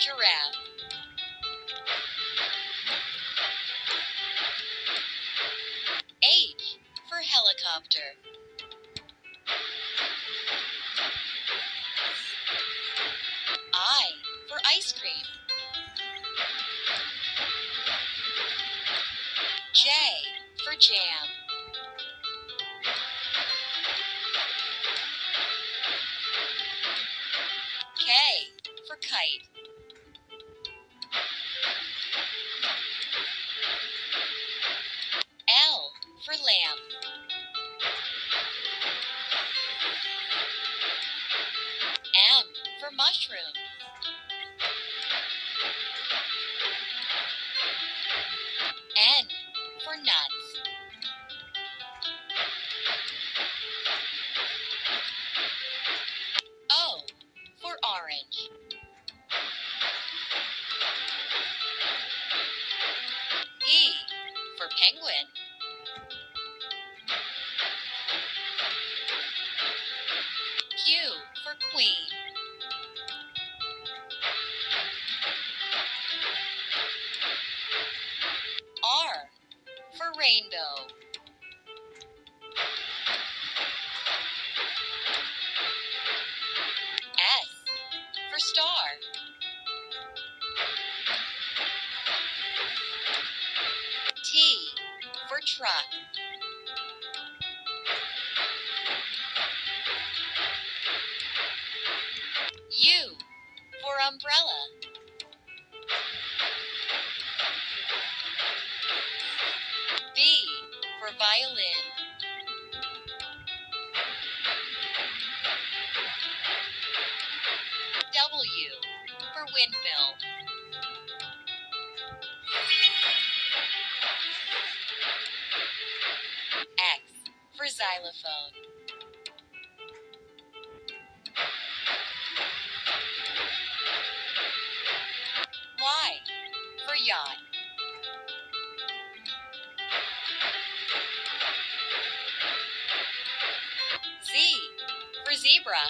giraffe. H for helicopter. I for ice cream. J for jam. K for kite. L for lamp. M for mushroom. N for nuts. O for orange. P for penguin. Q for queen. R for rainbow. S for star. T for truck. U for umbrella. V for violin. W for windmill. X for xylophone. Y for yacht. Z for zebra.